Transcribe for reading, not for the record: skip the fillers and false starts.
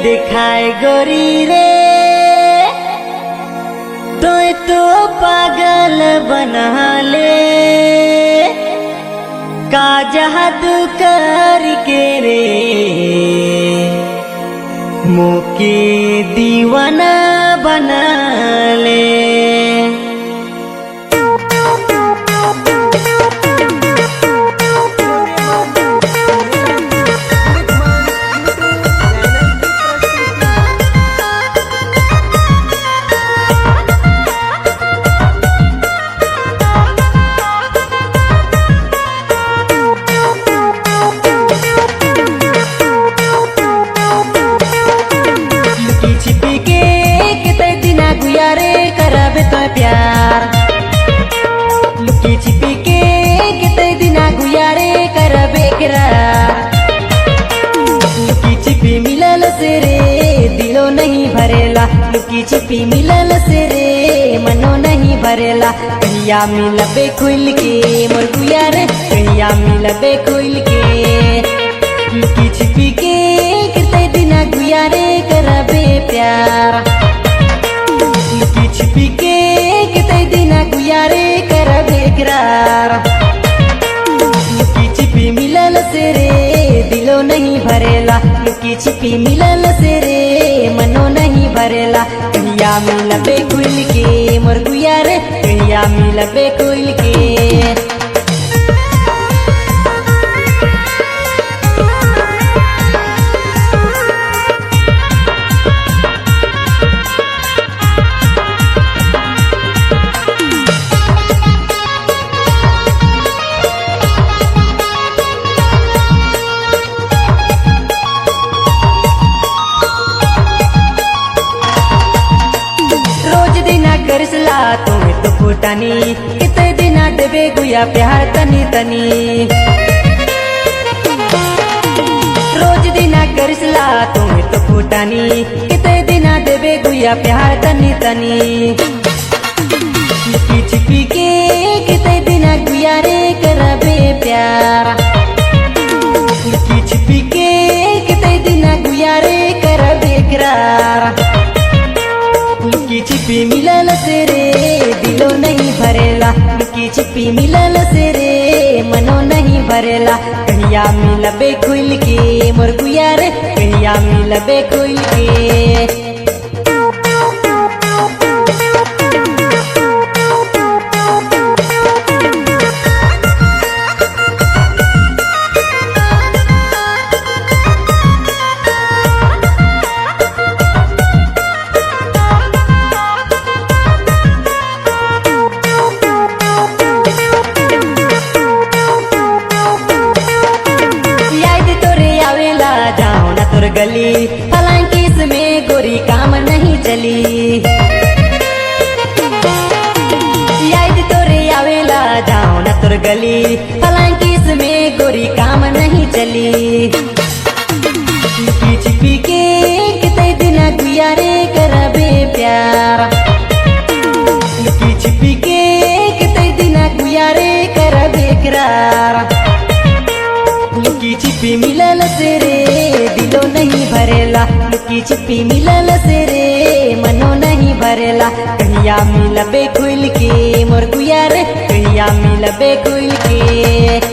देखाए गोरी रे तो पागल बना ले का जादू करके रे मोके दीवाना बना ले। प्यार लुकी छिपी के कितने दिना गुयारे करबे करार लुकी छिपी मिलल से रे दिलो नहीं भरेला लुकी छिपी मिलल से रे मनो नहीं भरेला कहिया मिलबे खुल के मोर गुयारे कहिया मिलबे खुल के लुकी छिपी के कितने दिना गुयारे करबे प्यार लुकी छिपी के कितने दिना गुयारे करबे करार लुकी छिपी मिलल से रे दिलो नहीं भरेला लुकी छिपी मिलल से रे मनो नहीं भरेला कहिया मिलबे खुल के मोर गुयारे कहिया मिलबे खुल के। करसला तुम्हें तो फुटानी कितने दिना देबे गुया प्यार तनी तनी रोज दिना करसला तुम्हें तो फुटानी कितने दिना देबे गुया प्यार तनी तनी लुकी छिपी के कितने दिना गुया रे करबे प्यार लुकी छिपी के कितने दिना गुया रे करबे करार लुकी छिपी मिलल से रे दिलो नहीं भरेला लुकी छिपी मिलल से रे मनो नहीं भरेला कहिया मिलबे खुल के मोर गुयारे कहिया मिलबे खुल के। गली हालांकि इसमें गोरी काम नहीं चली याद तोरे आवेला जाओ न तोर गली हालांकि इसमें गोरी काम नहीं चली लुकी छिपी के कितने दिना गुयारे करबे प्यार लुकी छिपी के कितने दिना गुयारे करबे करार लुकी छिपी मिलल से रे दिलो नहीं भरेला लुकी छिपी मिलल से रे मनो नहीं भरेला कहिया मिलबे खुल के मोर गुयारे कहिया मिलबे खुल के।